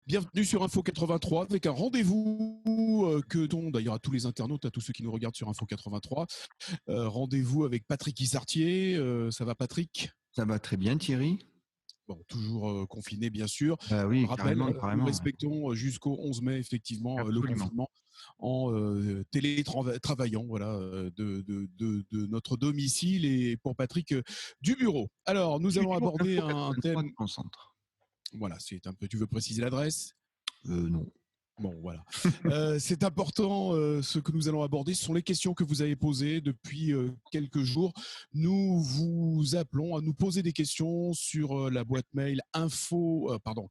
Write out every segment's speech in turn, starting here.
Bienvenue sur Info 83 avec un rendez-vous que dont d'ailleurs à tous les internautes, à tous ceux qui nous regardent sur Info 83. Rendez-vous avec Patrick Issartier. Ça va Patrick? Ça va très bien Thierry. Bon, toujours confiné bien sûr. Oui, On le rappelle, carrément. nous respectons jusqu'au 11 mai effectivement le confinement en télétravaillant de notre domicile et pour Patrick du bureau. Alors nous allons aborder un thème. Voilà, c'est un peu. Tu veux préciser l'adresse? Non. Bon, voilà. C'est important. Ce que nous allons aborder, ce sont les questions que vous avez posées depuis quelques jours. Nous vous appelons à nous poser des questions sur la boîte mail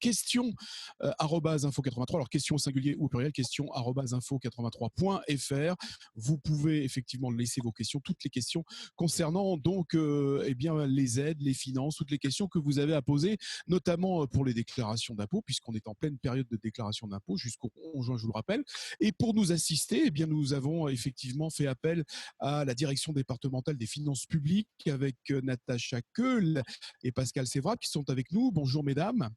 questions @info83. Alors, questions au singulier ou au pluriel, questions @info83.fr. Vous pouvez effectivement laisser vos questions, toutes les questions concernant donc les aides, les finances, toutes les questions que vous avez à poser, notamment pour les déclarations d'impôts, puisqu'on est en pleine période de déclaration d'impôts jusqu'au 11 juin, je vous le rappelle. Et pour nous assister, nous avons effectivement fait appel à la direction départementale des finances publiques avec Natacha Keul et Pascal Sévrat qui sont avec nous. Bonjour mesdames.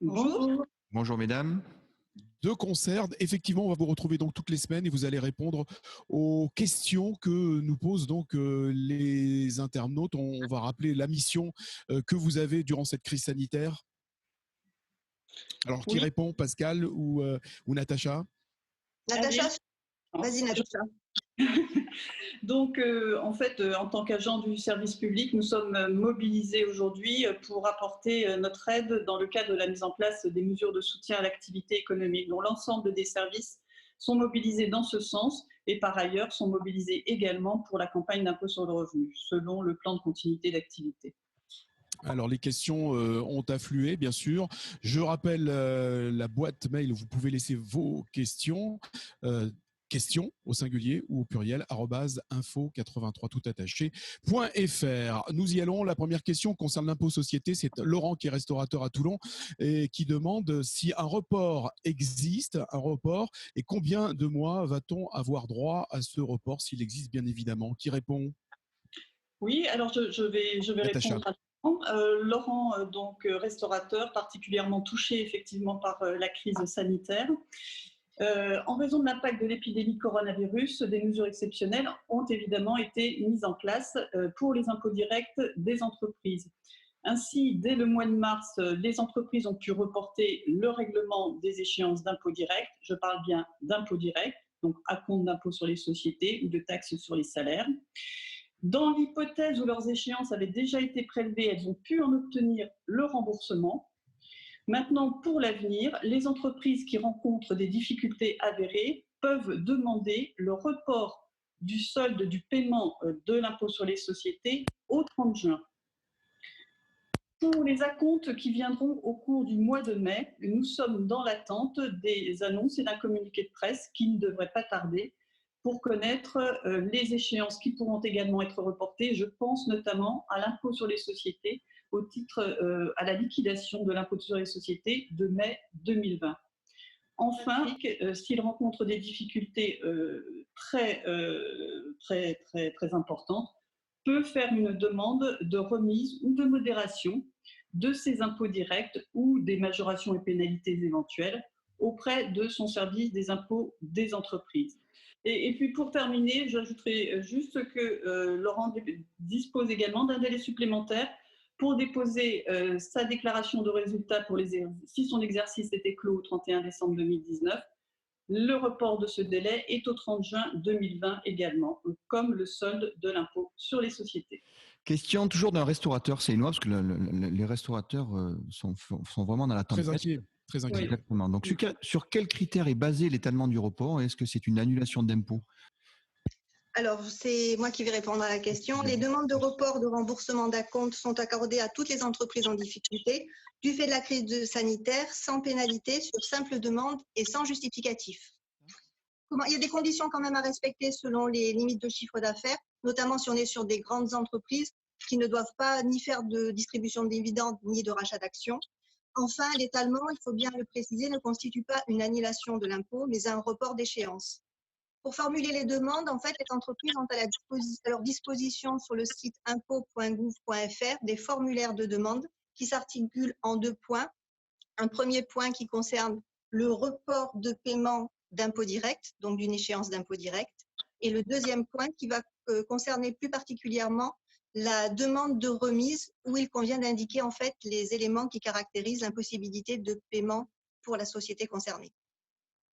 Bonjour. Bonjour mesdames. De concert, effectivement, on va vous retrouver donc toutes les semaines et vous allez répondre aux questions que nous posent donc les internautes. On va rappeler la mission que vous avez durant cette crise sanitaire. Alors, qui répond, Pascal ou Natacha? Natacha, vas-y Natacha. Donc, en fait, en tant qu'agent du service public, nous sommes mobilisés aujourd'hui pour apporter notre aide dans le cadre de la mise en place des mesures de soutien à l'activité économique, dont l'ensemble des services sont mobilisés dans ce sens et par ailleurs sont mobilisés également pour la campagne d'impôt sur le revenu, selon le plan de continuité d'activité. Alors, les questions ont afflué, bien sûr. Je rappelle la boîte mail où vous pouvez laisser vos questions. Questions au singulier ou au pluriel @info83 tout attaché.fr. Nous y allons. La première question concerne l'impôt société. C'est Laurent qui est restaurateur à Toulon et qui demande si un report existe, et combien de mois va-t-on avoir droit à ce report s'il existe bien évidemment. Qui répond? Oui, alors je vais Natacha. répondre à Laurent, donc restaurateur, particulièrement touché effectivement par la crise sanitaire. En raison de l'impact de l'épidémie coronavirus, des mesures exceptionnelles ont évidemment été mises en place pour les impôts directs des entreprises. Ainsi, dès le mois de mars, les entreprises ont pu reporter le règlement des échéances d'impôts directs. Je parle bien d'impôts directs, donc à compte d'impôt sur les sociétés ou de taxes sur les salaires. Dans l'hypothèse où leurs échéances avaient déjà été prélevées, elles ont pu en obtenir le remboursement. Maintenant, pour l'avenir, les entreprises qui rencontrent des difficultés avérées peuvent demander le report du solde du paiement de l'impôt sur les sociétés au 30 juin. Pour les acomptes qui viendront au cours du mois de mai, nous sommes dans l'attente des annonces et d'un communiqué de presse qui ne devrait pas tarder pour connaître les échéances qui pourront également être reportées. Je pense notamment à l'impôt sur les sociétés au titre à la liquidation de l'impôt sur les sociétés de mai 2020. Enfin, s'il rencontre des difficultés très importantes, peut faire une demande de remise ou de modération de ses impôts directs ou des majorations et pénalités éventuelles auprès de son service des impôts des entreprises. Et puis pour terminer, j'ajouterai juste que Laurent dispose également d'un délai supplémentaire pour déposer sa déclaration de résultat si son exercice était clos au 31 décembre 2019. Le report de ce délai est au 30 juin 2020 également, comme le solde de l'impôt sur les sociétés. Question toujours d'un restaurateur, c'est énorme parce que les restaurateurs sont vraiment dans la tempête. Très inquiet. Oui. Exactement. Donc, sur quels critères est basé l'étalement du report? Est-ce que c'est une annulation d'impôt? Alors, c'est moi qui vais répondre à la question. Les demandes de report de remboursement d'acompte sont accordées à toutes les entreprises en difficulté du fait de la crise sanitaire, sans pénalité, sur simple demande et sans justificatif. Il y a des conditions quand même à respecter selon les limites de chiffre d'affaires, notamment si on est sur des grandes entreprises qui ne doivent pas ni faire de distribution de dividendes ni de rachat d'actions. Enfin, l'étalement, il faut bien le préciser, ne constitue pas une annulation de l'impôt, mais un report d'échéance. Pour formuler les demandes, en fait, les entreprises ont à leur disposition sur le site impôt.gouv.fr des formulaires de demande qui s'articulent en 2 points. Un premier point qui concerne le report de paiement d'impôt direct, donc d'une échéance d'impôt direct. Et le deuxième point qui va concerner plus particulièrement la demande de remise, où il convient d'indiquer en fait les éléments qui caractérisent l'impossibilité de paiement pour la société concernée.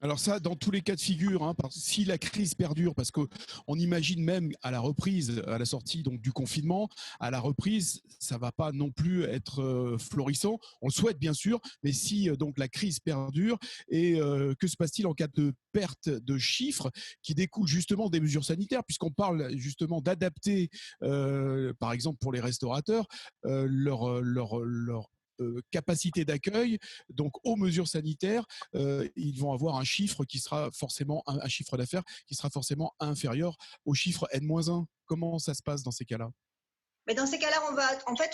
Alors ça, dans tous les cas de figure, hein, si la crise perdure, parce qu'on imagine même à la reprise, à la sortie donc du confinement, à la reprise, ça va pas non plus être florissant. On le souhaite bien sûr, mais si donc la crise perdure, et que se passe-t-il en cas de perte de chiffres qui découlent justement des mesures sanitaires, puisqu'on parle justement d'adapter, par exemple pour les restaurateurs, leur capacité d'accueil, donc aux mesures sanitaires, ils vont avoir un chiffre qui sera forcément un chiffre d'affaires qui sera forcément inférieur au chiffre N-1. Comment ça se passe dans ces cas-là? Mais dans ces cas-là,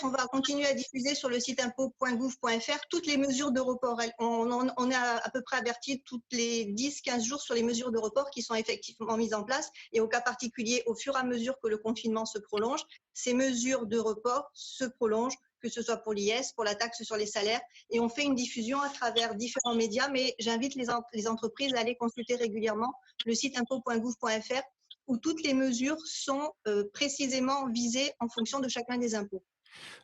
on va continuer à diffuser sur le site impôt.gouv.fr toutes les mesures de report. On est à peu près averti toutes les 10-15 jours sur les mesures de report qui sont effectivement mises en place. Et au cas particulier, au fur et à mesure que le confinement se prolonge, ces mesures de report se prolongent, que ce soit pour l'IS, pour la taxe sur les salaires. Et on fait une diffusion à travers différents médias. Mais j'invite les entreprises à aller consulter régulièrement le site impôt.gouv.fr, où toutes les mesures sont précisément visées en fonction de chacun des impôts.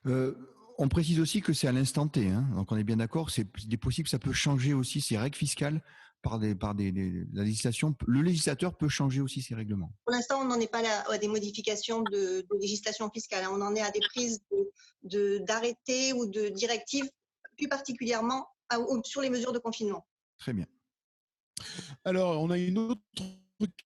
On précise aussi que c'est à l'instant T, hein, donc on est bien d'accord, il est possible que ça peut changer aussi ces règles fiscales par la législation. Le législateur peut changer aussi ses règlements. Pour l'instant, on n'en est pas à des modifications de législation fiscale, on en est à des prises d'arrêtés ou de directives, plus particulièrement sur les mesures de confinement. Très bien. Alors, on a une autre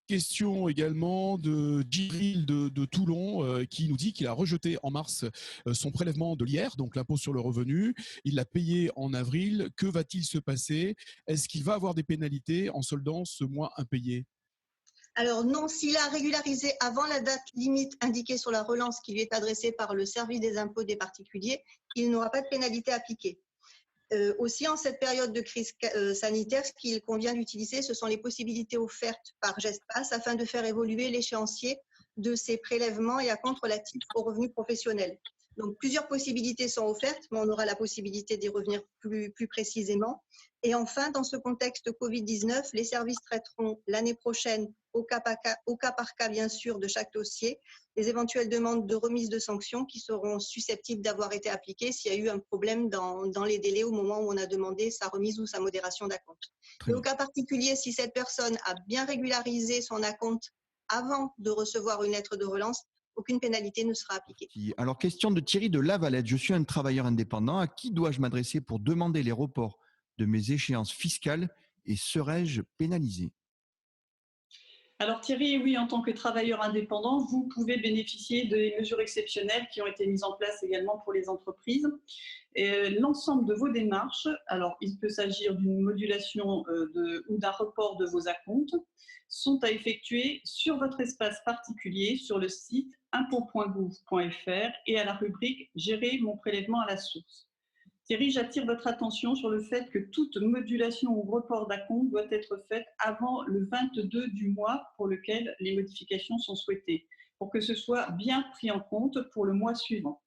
question également de Gilles de Toulon qui nous dit qu'il a rejeté en mars son prélèvement de l'IR, donc l'impôt sur le revenu. Il l'a payé en avril. Que va-t-il se passer? Est-ce qu'il va avoir des pénalités en soldant ce mois impayé? Alors non, s'il a régularisé avant la date limite indiquée sur la relance qui lui est adressée par le service des impôts des particuliers, il n'aura pas de pénalité appliquée. Aussi, en cette période de crise sanitaire, ce qu'il convient d'utiliser, ce sont les possibilités offertes par GestPass afin de faire évoluer l'échéancier de ces prélèvements et acomptes relatifs aux revenus professionnels. Donc, plusieurs possibilités sont offertes, mais on aura la possibilité d'y revenir plus précisément. Et enfin, dans ce contexte Covid-19, les services traiteront l'année prochaine, au cas par cas, bien sûr, de chaque dossier, les éventuelles demandes de remise de sanctions qui seront susceptibles d'avoir été appliquées s'il y a eu un problème dans les délais au moment où on a demandé sa remise ou sa modération d'acompte. Et au cas particulier, si cette personne a bien régularisé son acompte avant de recevoir une lettre de relance, aucune pénalité ne sera appliquée. Alors, question de Thierry de Lavalette. Je suis un travailleur indépendant. À qui dois-je m'adresser pour demander les reports de mes échéances fiscales et serais-je pénalisé? Alors Thierry, oui, en tant que travailleur indépendant, vous pouvez bénéficier des mesures exceptionnelles qui ont été mises en place également pour les entreprises. L'ensemble de vos démarches, alors il peut s'agir d'une modulation ou d'un report de vos acomptes, sont à effectuer sur votre espace particulier sur le site impôt.gouv.fr et à la rubrique « Gérer mon prélèvement à la source ». Thierry, j'attire votre attention sur le fait que toute modulation ou report d'acompte doit être faite avant le 22 du mois pour lequel les modifications sont souhaitées, pour que ce soit bien pris en compte pour le mois suivant.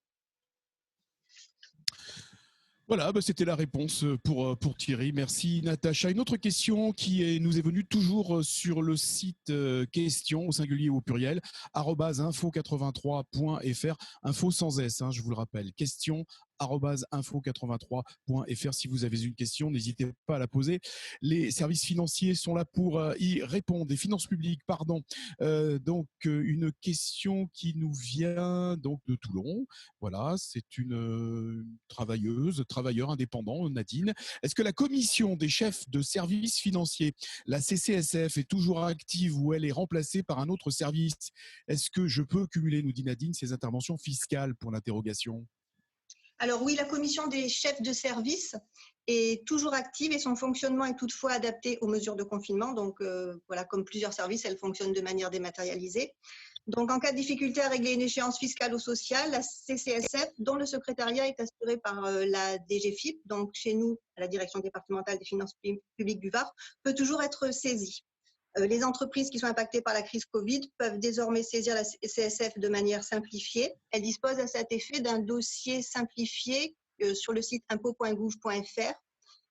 Voilà, c'était la réponse pour Thierry. Merci Natacha. Une autre question qui nous est venue toujours sur le site question au singulier ou au pluriel @info83.fr, info sans S, hein, je vous le rappelle, question @info83.fr. Si vous avez une question, n'hésitez pas à la poser. Les services financiers sont là pour y répondre. Des finances publiques, pardon. Donc une question qui nous vient donc de Toulon. Voilà, c'est une travailleur indépendant, Nadine. Est-ce que la commission des chefs de services financiers, la CCSF, est toujours active ou elle est remplacée par un autre service? Est-ce que je peux cumuler, nous dit Nadine, ces interventions fiscales pour l'interrogation? Alors oui, la commission des chefs de service est toujours active et son fonctionnement est toutefois adapté aux mesures de confinement. Donc voilà, comme plusieurs services, elle fonctionne de manière dématérialisée. Donc en cas de difficulté à régler une échéance fiscale ou sociale, la CCSF, dont le secrétariat est assuré par la DGFiP, donc chez nous, à la Direction départementale des finances publiques du Var, peut toujours être saisie. Les entreprises qui sont impactées par la crise Covid peuvent désormais saisir la CSF de manière simplifiée. Elles disposent à cet effet d'un dossier simplifié sur le site impôt.gouv.fr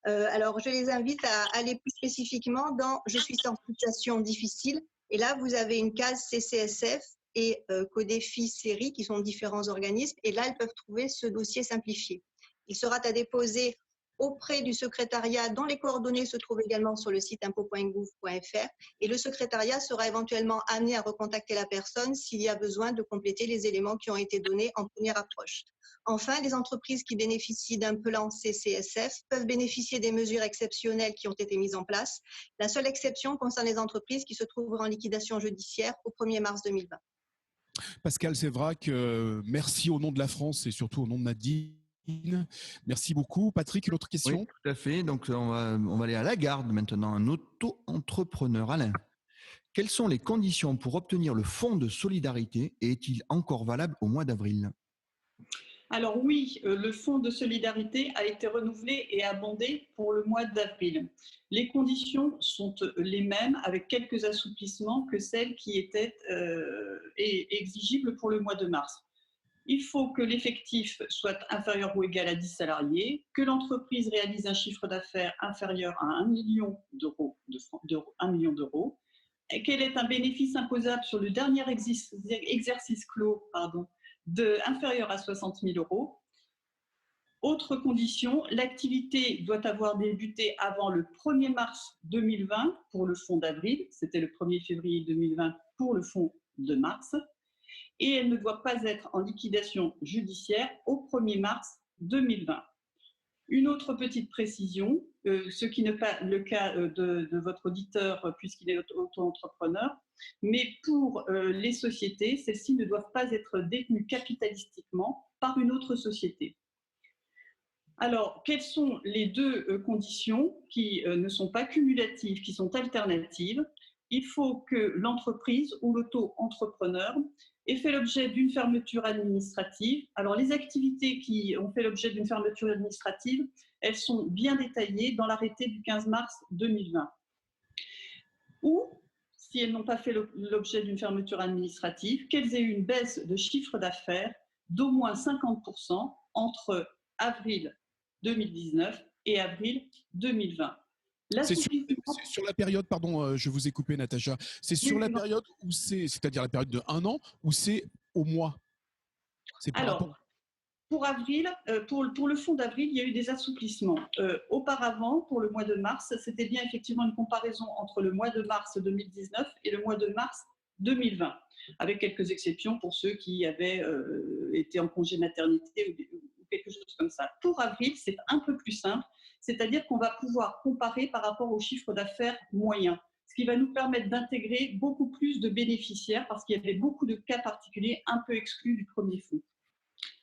Alors, je les invite à aller plus spécifiquement dans « Je suis en situation difficile ». Et là, vous avez une case CCSF et Codéfi Série, qui sont différents organismes. Et là, elles peuvent trouver ce dossier simplifié. Il sera à déposer auprès du secrétariat, dont les coordonnées se trouvent également sur le site impôts.gouv.fr. Et le secrétariat sera éventuellement amené à recontacter la personne s'il y a besoin de compléter les éléments qui ont été donnés en première approche. Enfin, les entreprises qui bénéficient d'un plan CCSF peuvent bénéficier des mesures exceptionnelles qui ont été mises en place. La seule exception concerne les entreprises qui se trouvent en liquidation judiciaire au 1er mars 2020. Pascal Sévrac, merci au nom de la France et surtout au nom de Nadine. Merci beaucoup. Patrick, une autre question? Oui, tout à fait. Donc, on va aller à la garde maintenant. Un auto-entrepreneur. Alain, quelles sont les conditions pour obtenir le fonds de solidarité et est-il encore valable au mois d'avril? Alors oui, le fonds de solidarité a été renouvelé et abondé pour le mois d'avril. Les conditions sont les mêmes avec quelques assouplissements que celles qui étaient exigibles pour le mois de mars. Il faut que l'effectif soit inférieur ou égal à 10 salariés, que l'entreprise réalise un chiffre d'affaires inférieur à 1 million d'euros, et qu'elle ait un bénéfice imposable sur le dernier exercice clos inférieur à 60 000 euros. Autre condition, l'activité doit avoir débuté avant le 1er mars 2020 pour le fonds d'avril, c'était le 1er février 2020 pour le fonds de mars, et elle ne doit pas être en liquidation judiciaire au 1er mars 2020. Une autre petite précision, ce qui n'est pas le cas de votre auditeur puisqu'il est auto-entrepreneur, mais pour les sociétés, celles-ci ne doivent pas être détenues capitalistiquement par une autre société. Alors, quelles sont les deux conditions qui ne sont pas cumulatives, qui sont alternatives? Il faut que l'entreprise ou l'auto-entrepreneur ait fait l'objet d'une fermeture administrative. Alors, les activités qui ont fait l'objet d'une fermeture administrative, elles sont bien détaillées dans l'arrêté du 15 mars 2020. Ou, si elles n'ont pas fait l'objet d'une fermeture administrative, qu'elles aient eu une baisse de chiffre d'affaires d'au moins 50% entre avril 2019 et avril 2020. C'est sur la période, pardon, je vous ai coupé, Natacha. C'est sur la période où c'est-à-dire la période de 1 an, ou c'est au mois? Alors, pour avril, pour le fonds d'avril, il y a eu des assouplissements. Auparavant, pour le mois de mars, c'était bien effectivement une comparaison entre le mois de mars 2019 et le mois de mars 2020, avec quelques exceptions pour ceux qui avaient été en congé maternité ou quelque chose comme ça. Pour avril, c'est un peu plus simple, c'est-à-dire qu'on va pouvoir comparer par rapport au chiffre d'affaires moyen, ce qui va nous permettre d'intégrer beaucoup plus de bénéficiaires parce qu'il y avait beaucoup de cas particuliers un peu exclus du premier fonds.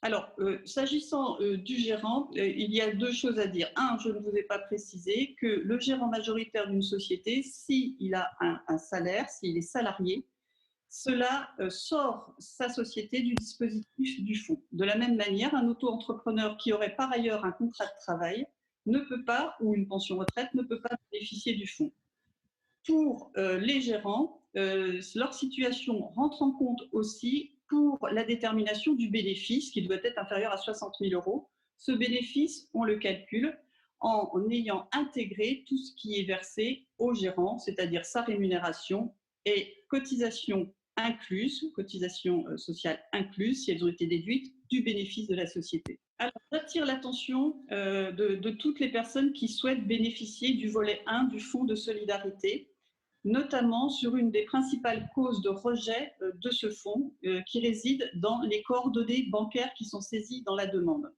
Alors, s'agissant du gérant, il y a deux choses à dire. Un, je ne vous ai pas précisé que le gérant majoritaire d'une société, s'il a un salaire, s'il est salarié, cela sort sa société du dispositif du fonds. De la même manière, un auto-entrepreneur qui aurait par ailleurs un contrat de travail ne peut pas, ou une pension retraite, ne peut pas bénéficier du fonds. Pour les gérants, leur situation rentre en compte aussi pour la détermination du bénéfice qui doit être inférieur à 60 000 euros. Ce bénéfice, on le calcule en ayant intégré tout ce qui est versé au gérant, c'est-à-dire sa rémunération et cotisations incluses, cotisations sociales incluses, si elles ont été déduites du bénéfice de la société. Alors, j'attire l'attention de toutes les personnes qui souhaitent bénéficier du volet 1 du fonds de solidarité, notamment sur une des principales causes de rejet de ce fonds qui réside dans les coordonnées bancaires qui sont saisies dans la demande.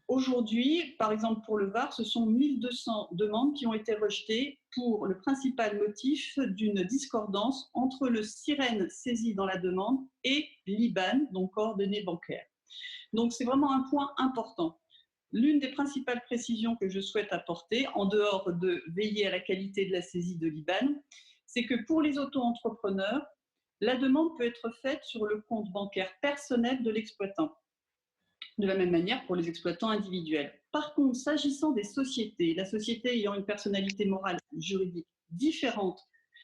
Aujourd'hui, par exemple pour le Var, ce sont 1200 demandes qui ont été rejetées pour le principal motif d'une discordance entre le SIREN saisi dans la demande et l'IBAN, donc coordonnées bancaires. Donc c'est vraiment un point important. L'une des principales précisions que je souhaite apporter, en dehors de veiller à la qualité de la saisie de l'IBAN, c'est que pour les auto-entrepreneurs, la demande peut être faite sur le compte bancaire personnel de l'exploitant. De la même manière pour les exploitants individuels. Par contre, s'agissant des sociétés, la société ayant une personnalité morale juridique différente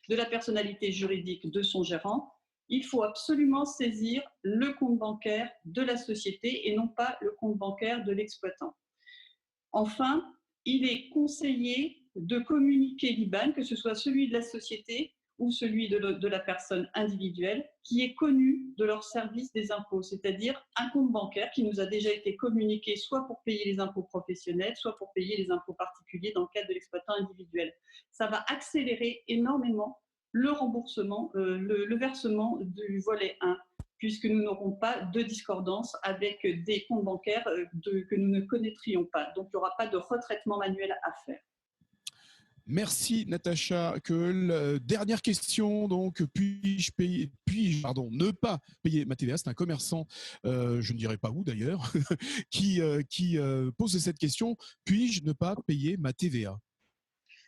de la personnalité juridique de son gérant, il faut absolument saisir le compte bancaire de la société et non pas le compte bancaire de l'exploitant. Enfin, il est conseillé de communiquer l'IBAN, que ce soit celui de la société ou celui de la personne individuelle, qui est connu de leur service des impôts, c'est-à-dire un compte bancaire qui nous a déjà été communiqué soit pour payer les impôts professionnels, soit pour payer les impôts particuliers dans le cadre de l'exploitant individuel. Ça va accélérer énormément le remboursement, le versement du volet 1, puisque nous n'aurons pas de discordance avec des comptes bancaires que nous ne connaîtrions pas. Donc, il n'y aura pas de retraitement manuel à faire. Merci Natacha Keul. Dernière question, donc, puis-je ne pas payer ma TVA? C'est un commerçant, je ne dirais pas où d'ailleurs, qui pose cette question. Puis-je ne pas payer ma TVA?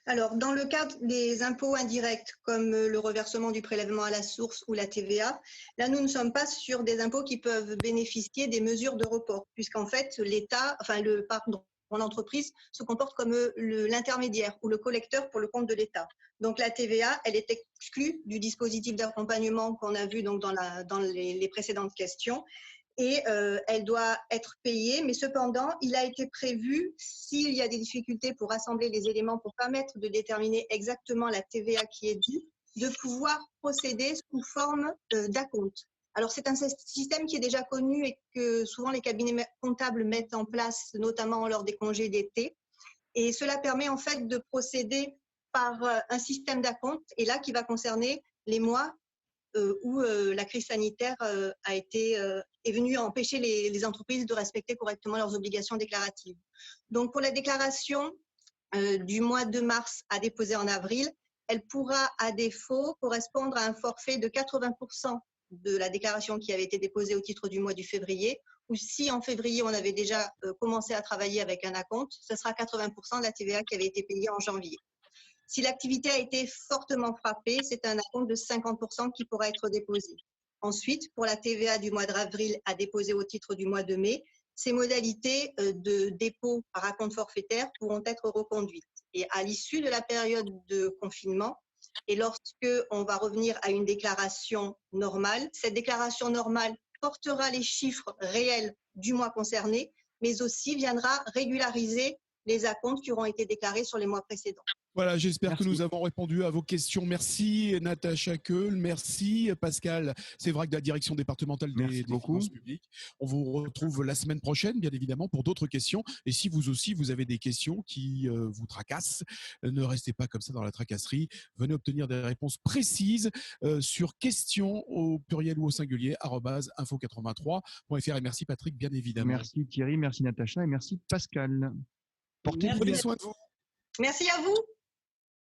Alors, dans le cadre des impôts indirects, comme le reversement du prélèvement à la source ou la TVA, là, nous ne sommes pas sur des impôts qui peuvent bénéficier des mesures de report, puisqu'en fait, l'entreprise se comporte comme l'intermédiaire ou le collecteur pour le compte de l'État. Donc, la TVA, elle est exclue du dispositif d'accompagnement qu'on a vu donc, dans les précédentes questions. Et elle doit être payée, mais cependant, il a été prévu, s'il y a des difficultés pour rassembler les éléments pour permettre de déterminer exactement la TVA qui est due, de pouvoir procéder sous forme d'acompte. Alors, c'est un système qui est déjà connu et que souvent les cabinets comptables mettent en place, notamment lors des congés d'été. Et cela permet en fait de procéder par un système d'acompte, et là qui va concerner les mois où la crise sanitaire est venue empêcher les entreprises de respecter correctement leurs obligations déclaratives. Donc, pour la déclaration du mois de mars à déposer en avril, elle pourra, à défaut, correspondre à un forfait de 80% de la déclaration qui avait été déposée au titre du mois de février, ou si en février, on avait déjà commencé à travailler avec un acompte, ce sera 80% de la TVA qui avait été payée en janvier. Si l'activité a été fortement frappée, c'est un acompte de 50% qui pourra être déposé. Ensuite, pour la TVA du mois d'avril à déposer au titre du mois de mai, ces modalités de dépôt par acompte forfaitaire pourront être reconduites. Et à l'issue de la période de confinement, et lorsque on va revenir à une déclaration normale, cette déclaration normale portera les chiffres réels du mois concerné, mais aussi viendra régulariser les acomptes qui auront été déclarés sur les mois précédents. Voilà, j'espère que nous avons répondu à vos questions. Merci Natacha Keul, merci Pascal Sévrac de la direction départementale des finances publiques. On vous retrouve la semaine prochaine, bien évidemment, pour d'autres questions. Et si vous aussi, vous avez des questions qui vous tracassent, ne restez pas comme ça dans la tracasserie. Venez obtenir des réponses précises sur questions au pluriel ou au singulier @info83.fr. Et merci Patrick, bien évidemment. Merci Thierry, merci Natacha et merci Pascal. Prenez soin de vous. Merci à vous.